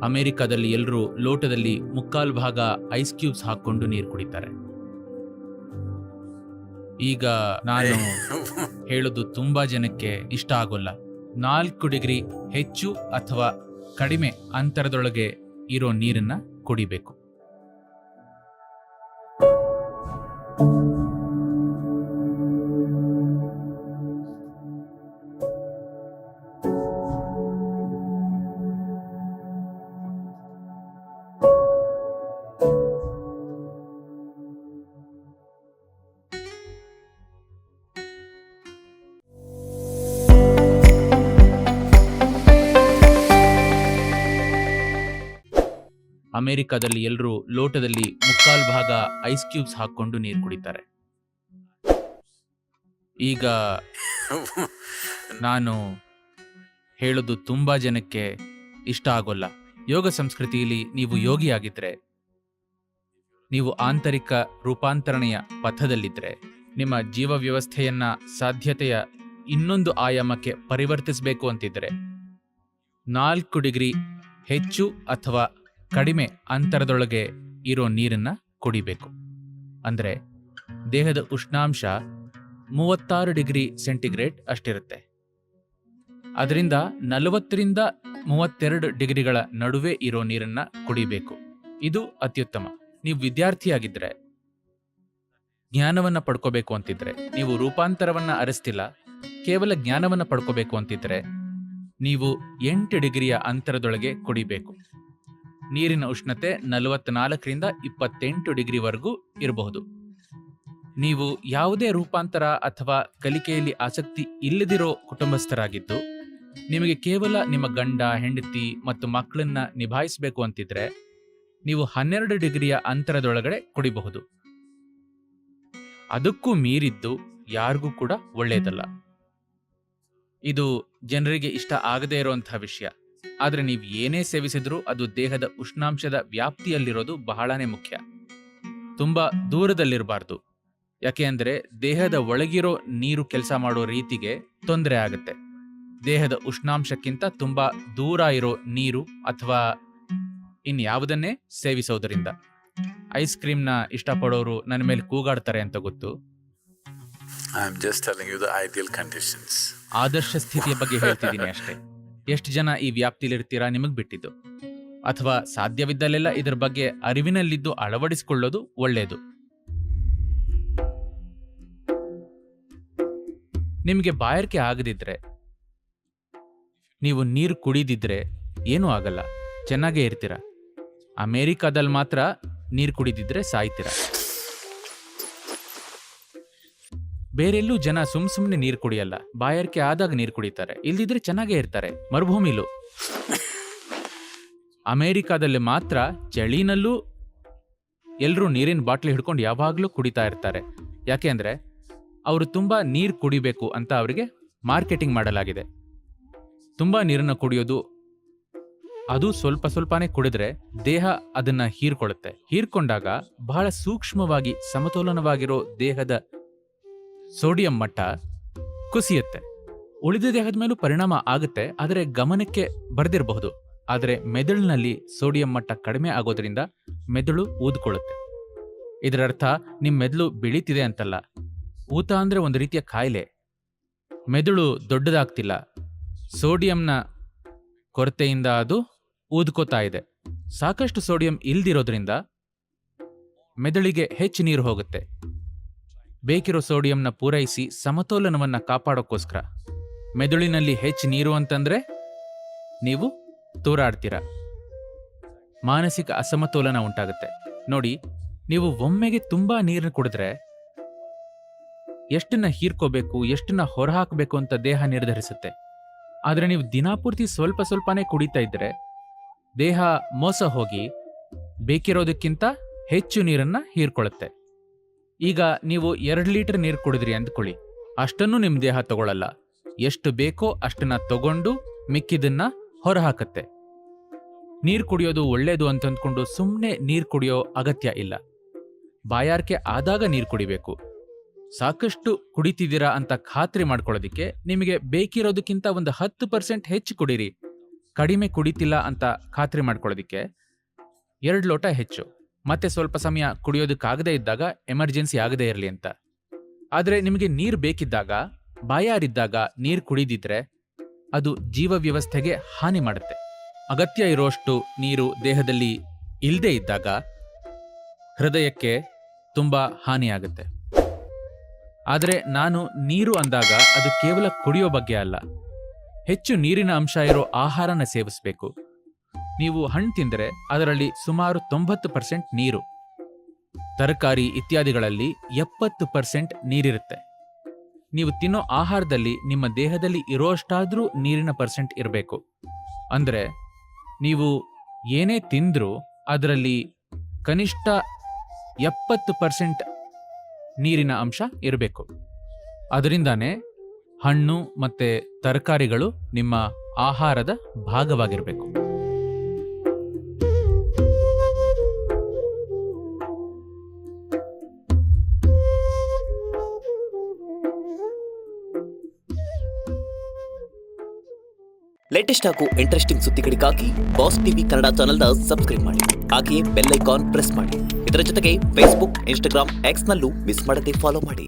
ಅಮೆರಿಕದಲ್ಲಿ ಎಲ್ಲರೂ ಲೋಟದಲ್ಲಿ ಮುಕ್ಕಾಲು ಭಾಗ ಐಸ್ ಕ್ಯೂಬ್ಸ್ ಹಾಕೊಂಡು ನೀರು ಕುಡಿತಾರೆ. ಈಗ ನಾನು ಹೇಳೋದು ತುಂಬಾ ಜನಕ್ಕೆ ಇಷ್ಟ ಆಗೋಲ್ಲ. 4 ಡಿಗ್ರಿ ಹೆಚ್ಚು ಅಥವಾ ಕಡಿಮೆ ಅಂತರದೊಳಗೆ ಇರೋ ನೀರನ್ನ ಕುಡಿಬೇಕು. ಅಮೆರಿಕದಲ್ಲಿ ಎಲ್ಲರೂ ಲೋಟದಲ್ಲಿ ಮುಕ್ಕಾಲು ಭಾಗ ಐಸ್ ಕ್ಯೂಬ್ಸ್ ಹಾಕೊಂಡು ನೀರು ಕುಡಿತಾರೆ. ಈಗ ನಾನು ಹೇಳೋದು ತುಂಬಾ ಜನಕ್ಕೆ ಇಷ್ಟ ಆಗೋಲ್ಲ. ಯೋಗ ಸಂಸ್ಕೃತಿಯಲ್ಲಿ ನೀವು ಯೋಗಿಯಾಗಿದ್ರೆ, ನೀವು ಆಂತರಿಕ ರೂಪಾಂತರಣೆಯ ಪಥದಲ್ಲಿದ್ರೆ, ನಿಮ್ಮ ಜೀವ ವ್ಯವಸ್ಥೆಯನ್ನ ಸಾಧ್ಯತೆಯ ಇನ್ನೊಂದು ಆಯಾಮಕ್ಕೆ ಪರಿವರ್ತಿಸಬೇಕು ಅಂತಿದ್ರೆ 4 ಡಿಗ್ರಿ ಹೆಚ್ಚು ಅಥವಾ ಕಡಿಮೆ ಅಂತರದೊಳಗೆ ಇರೋ ನೀರನ್ನ ಕುಡಿಬೇಕು. ಅಂದ್ರೆ ದೇಹದ ಉಷ್ಣಾಂಶ 36 ಡಿಗ್ರಿ ಸೆಂಟಿಗ್ರೇಡ್ ಅಷ್ಟಿರುತ್ತೆ. ಅದರಿಂದ 40ರಿಂದ 32 ಡಿಗ್ರಿಗಳ ನಡುವೆ ಇರೋ ನೀರನ್ನ ಕುಡಿಬೇಕು. ಇದು ಅತ್ಯುತ್ತಮ. ನೀವು ವಿದ್ಯಾರ್ಥಿಯಾಗಿದ್ರೆ, ಜ್ಞಾನವನ್ನ ಪಡ್ಕೋಬೇಕು ಅಂತಿದ್ರೆ, ನೀವು ರೂಪಾಂತರವನ್ನ ಅರಿಸ್ತಿಲ್ಲ, ಕೇವಲ ಜ್ಞಾನವನ್ನ ಪಡ್ಕೋಬೇಕು ಅಂತಿದ್ರೆ ನೀವು 8 ಡಿಗ್ರಿಯ ಅಂತರದೊಳಗೆ ಕುಡಿಬೇಕು. ನೀರಿನ ಉಷ್ಣತೆ 44ರಿಂದ 28 ಡಿಗ್ರಿವರೆಗೂ ಇರಬಹುದು. ನೀವು ಯಾವುದೇ ರೂಪಾಂತರ ಅಥವಾ ಕಲಿಕೆಯಲ್ಲಿ ಆಸಕ್ತಿ ಇಲ್ಲದಿರೋ ಕುಟುಂಬಸ್ಥರಾಗಿದ್ದು, ನಿಮಗೆ ಕೇವಲ ನಿಮ್ಮ ಗಂಡ, ಹೆಂಡತಿ ಮತ್ತು ಮಕ್ಕಳನ್ನ ನಿಭಾಯಿಸಬೇಕು ಅಂತಿದ್ರೆ ನೀವು 12 ಡಿಗ್ರಿಯ ಅಂತರದೊಳಗಡೆ ಕುಡಿಬಹುದು. ಅದಕ್ಕೂ ಮೀರಿದ್ದು ಯಾರಿಗೂ ಕೂಡ ಒಳ್ಳೆಯದಲ್ಲ. ಇದು ಜನರಿಗೆ ಇಷ್ಟ ಆಗದೇ ಇರುವಂತಹ ವಿಷಯ. ಆದ್ರೆ ನೀವು ಏನೇ ಸೇವಿಸಿದ್ರೂ ಅದು ದೇಹದ ಉಷ್ಣಾಂಶದ ವ್ಯಾಪ್ತಿಯಲ್ಲಿರೋದು ಬಹಳನೇ ಮುಖ್ಯ. ತುಂಬಾ ದೂರದಲ್ಲಿರಬಾರ್ದು. ಯಾಕೆ ಅಂದ್ರೆ ದೇಹದ ಒಳಗಿರೋ ನೀರು ಕೆಲಸ ಮಾಡೋ ರೀತಿಗೆ ತೊಂದರೆ ಆಗುತ್ತೆ. ದೇಹದ ಉಷ್ಣಾಂಶಕ್ಕಿಂತ ತುಂಬಾ ದೂರ ಇರೋ ನೀರು ಅಥವಾ ಇನ್ಯಾವುದನ್ನೇ ಸೇವಿಸೋದರಿಂದ. ಐಸ್ ಕ್ರೀಮ್ನ ಇಷ್ಟಪಡೋರು ನನ್ನ ಮೇಲೆ ಕೂಗಾಡ್ತಾರೆ ಅಂತ ಗೊತ್ತು. I'm just telling you the ideal conditions. ಆದರ್ಶ ಸ್ಥಿತಿಯ ಬಗ್ಗೆ ಹೇಳ್ತಿದ್ದೀನಿ ಅಷ್ಟೇ. ಎಷ್ಟು ಜನ ಈ ವ್ಯಾಪ್ತಿಲಿರ್ತೀರಾ ನಿಮಗ್ ಬಿಟ್ಟಿದ್ದು. ಅಥವಾ ಸಾಧ್ಯವಿದ್ದಲ್ಲೆಲ್ಲ ಇದರ ಬಗ್ಗೆ ಅರಿವಿನಲ್ಲಿದ್ದು ಅಳವಡಿಸಿಕೊಳ್ಳೋದು ಒಳ್ಳೆಯದು. ನಿಮಗೆ ಬಾಯಾರಿಕೆ ಆಗದಿದ್ರೆ, ನೀವು ನೀರು ಕುಡಿದಿದ್ರೆ ಏನೂ ಆಗಲ್ಲ, ಚೆನ್ನಾಗೇ ಇರ್ತೀರ. ಅಮೆರಿಕಾದಲ್ಲಿ ಮಾತ್ರ ನೀರು ಕುಡಿದಿದ್ರೆ ಸಾಯ್ತೀರ. ಬೇರೆಲ್ಲೂ ಜನ ಸುಮ್ನೆ ನೀರು ಕುಡಿಯಲ್ಲ. ಬಾಯಾರಿಕೆ ಆದಾಗ ನೀರು ಕುಡಿತಾರೆ, ಇಲ್ದಿದ್ರೆ ಚೆನ್ನಾಗೇ ಇರ್ತಾರೆ ಮರುಭೂಮಿಲೂ. ಅಮೆರಿಕಾದಲ್ಲಿ ಮಾತ್ರ ಚಳಿನಲ್ಲೂ ಎಲ್ಲರೂ ನೀರಿನ ಬಾಟ್ಲಿ ಹಿಡ್ಕೊಂಡು ಯಾವಾಗಲೂ ಕುಡಿತಾ ಇರ್ತಾರೆ. ಯಾಕೆ ಅಂದ್ರೆ ಅವರು ತುಂಬಾ ನೀರು ಕುಡಿಬೇಕು ಅಂತ ಅವರಿಗೆ ಮಾರ್ಕೆಟಿಂಗ್ ಮಾಡಲಾಗಿದೆ. ತುಂಬಾ ನೀರನ್ನ ಕುಡಿಯೋದು, ಅದು ಸ್ವಲ್ಪ ಸ್ವಲ್ಪನೇ ಕುಡಿದ್ರೆ ದೇಹ ಅದನ್ನ ಹೀರ್ಕೊಳ್ಳುತ್ತೆ. ಹೀರ್ಕೊಂಡಾಗ ಬಹಳ ಸೂಕ್ಷ್ಮವಾಗಿ ಸಮತೋಲನವಾಗಿರೋ ದೇಹದ ಸೋಡಿಯಂ ಮಟ್ಟ ಕುಸಿಯುತ್ತೆ. ಉಳಿದ ದೇಹದ ಮೇಲೂ ಪರಿಣಾಮ ಆಗುತ್ತೆ, ಆದರೆ ಗಮನಕ್ಕೆ ಬರ್ದಿರಬಹುದು. ಆದರೆ ಮೆದುಳಿನಲ್ಲಿ ಸೋಡಿಯಂ ಮಟ್ಟ ಕಡಿಮೆ ಆಗೋದ್ರಿಂದ ಮೆದುಳು ಊದ್ಕೊಳ್ಳುತ್ತೆ. ಇದರರ್ಥ ನಿಮ್ಮ ಮೆದುಳು ಬೆಳೀತಿದೆ ಅಂತಲ್ಲ. ಊತ ಅಂದ್ರೆ ಒಂದು ರೀತಿಯ ಕಾಯಿಲೆ. ಮೆದುಳು ದೊಡ್ಡದಾಗ್ತಿಲ್ಲ, ಸೋಡಿಯಂನ ಕೊರತೆಯಿಂದ ಅದು ಊದ್ಕೋತಾ ಇದೆ. ಸಾಕಷ್ಟು ಸೋಡಿಯಂ ಇಲ್ದಿರೋದ್ರಿಂದ ಮೆದುಳಿಗೆ ಹೆಚ್ಚು ನೀರು ಹೋಗುತ್ತೆ. ಬೇಕಿರೋ ಸೋಡಿಯಂನ ಪೂರೈಸಿ ಸಮತೋಲನವನ್ನ ಕಾಪಾಡೋಕ್ಕೋಸ್ಕರ. ಮೆದುಳಿನಲ್ಲಿ ಹೆಚ್ಚು ನೀರು ಅಂತಂದ್ರೆ ನೀವು ತೂರಾಡ್ತೀರ, ಮಾನಸಿಕ ಅಸಮತೋಲನ ಉಂಟಾಗುತ್ತೆ. ನೋಡಿ, ನೀವು ಒಮ್ಮೆಗೆ ತುಂಬಾ ನೀರನ್ನು ಕುಡಿದ್ರೆ ಎಷ್ಟನ್ನ ಹೀರ್ಕೋಬೇಕು, ಎಷ್ಟನ್ನ ಹೊರಹಾಕಬೇಕು ಅಂತ ದೇಹ ನಿರ್ಧರಿಸುತ್ತೆ. ಆದ್ರೆ ನೀವು ದಿನಾಪೂರ್ತಿ ಸ್ವಲ್ಪ ಸ್ವಲ್ಪನೇ ಕುಡಿತಾ ಇದ್ರೆ ದೇಹ ಮೋಸ ಹೋಗಿ ಬೇಕಿರೋದಕ್ಕಿಂತ ಹೆಚ್ಚು ನೀರನ್ನ ಹೀರ್ಕೊಳ್ಳುತ್ತೆ. ಈಗ ನೀವು 2 ಲೀಟರ್ ನೀರು ಕುಡಿದ್ರಿ ಅಂದ್ಕೊಳ್ಳಿ, ಅಷ್ಟನ್ನು ನಿಮ್ ದೇಹ ತಗೊಳ್ಳಲ್ಲ. ಎಷ್ಟು ಬೇಕೋ ಅಷ್ಟನ್ನ ತಗೊಂಡು ಮಿಕ್ಕಿದನ್ನ ಹೊರಹಾಕತ್ತೆ. ನೀರು ಕುಡಿಯೋದು ಒಳ್ಳೇದು ಅಂತಂದ್ಕೊಂಡು ಸುಮ್ಮನೆ ನೀರು ಕುಡಿಯೋ ಅಗತ್ಯ ಇಲ್ಲ. ಬಾಯಾರಿಕೆ ಆದಾಗ ನೀರು ಕುಡಿಬೇಕು. ಸಾಕಷ್ಟು ಕುಡಿತಿದ್ದೀರಾ ಅಂತ ಖಾತ್ರಿ ಮಾಡ್ಕೊಳ್ಳೋದಿಕ್ಕೆ ನಿಮಗೆ ಬೇಕಿರೋದಕ್ಕಿಂತ ಒಂದು 10% ಹೆಚ್ಚು ಕುಡೀರಿ. ಕಡಿಮೆ ಕುಡಿತಿಲ್ಲ ಅಂತ ಖಾತ್ರಿ ಮಾಡ್ಕೊಳ್ಳೋದಿಕ್ಕೆ 2 ಲೋಟ ಹೆಚ್ಚು, ಮತ್ತೆ ಸ್ವಲ್ಪ ಸಮಯ ಕುಡಿಯೋದಕ್ಕಾಗದೇ ಇದ್ದಾಗ ಎಮರ್ಜೆನ್ಸಿ ಆಗದೇ ಇರಲಿ ಅಂತ. ಆದರೆ ನಿಮಗೆ ನೀರು ಬೇಕಿದ್ದಾಗ, ಬಾಯಾರಿದ್ದಾಗ ನೀರು ಕುಡಿದಿದ್ರೆ ಅದು ಜೀವ ವ್ಯವಸ್ಥೆಗೆ ಹಾನಿ ಮಾಡುತ್ತೆ. ಅಗತ್ಯ ಇರೋಷ್ಟು ನೀರು ದೇಹದಲ್ಲಿ ಇಲ್ಲದೇ ಇದ್ದಾಗ ಹೃದಯಕ್ಕೆ ತುಂಬ ಹಾನಿಯಾಗುತ್ತೆ. ಆದರೆ ನಾನು ನೀರು ಅಂದಾಗ ಅದು ಕೇವಲ ಕುಡಿಯೋ ಬಗ್ಗೆ ಅಲ್ಲ, ಹೆಚ್ಚು ನೀರಿನ ಅಂಶ ಇರೋ ಆಹಾರನ ಸೇವಿಸಬೇಕು. ನೀವು ಹಣ್ಣು ತಿಂದರೆ ಅದರಲ್ಲಿ ಸುಮಾರು 90% ನೀರು, ತರಕಾರಿ ಇತ್ಯಾದಿಗಳಲ್ಲಿ 70% ನೀರಿರುತ್ತೆ. ನೀವು ತಿನ್ನೋ ಆಹಾರದಲ್ಲಿ ನಿಮ್ಮ ದೇಹದಲ್ಲಿ ಇರೋಷ್ಟಾದ್ರೂ ನೀರಿನ ಪರ್ಸೆಂಟ್ ಇರಬೇಕು. ಅಂದರೆ ನೀವು ಏನೇ ತಿಂದ್ರೂ ಅದರಲ್ಲಿ ಕನಿಷ್ಠ 70% ನೀರಿನ ಅಂಶ ಇರಬೇಕು. ಅದರಿಂದಾನೇ ಹಣ್ಣು ಮತ್ತೆ ತರಕಾರಿಗಳು ನಿಮ್ಮ ಆಹಾರದ ಭಾಗವಾಗಿರಬೇಕು. ಲೇಟೆಸ್ಟ್ ಹಾಗೂ ಇಂಟ್ರೆಸ್ಟಿಂಗ್ ಸುದ್ದಿಗಳಿಗಾಗಿ ಬಾಸ್ ಟಿವಿ ಕನ್ನಡ ಚಾನೆಲ್ನ ಸಬ್ಸ್ಕ್ರೈಬ್ ಮಾಡಿ. ಹಾಗೆಯೇ ಬೆಲ್ ಐಕಾನ್ ಪ್ರೆಸ್ ಮಾಡಿ. ಇದರ ಜೊತೆಗೆ ಫೇಸ್ಬುಕ್, ಇನ್ಸ್ಟಾಗ್ರಾಮ್, ಎಕ್ಸ್ನಲ್ಲೂ ಮಿಸ್ ಮಾಡದೆ ಫಾಲೋ ಮಾಡಿ.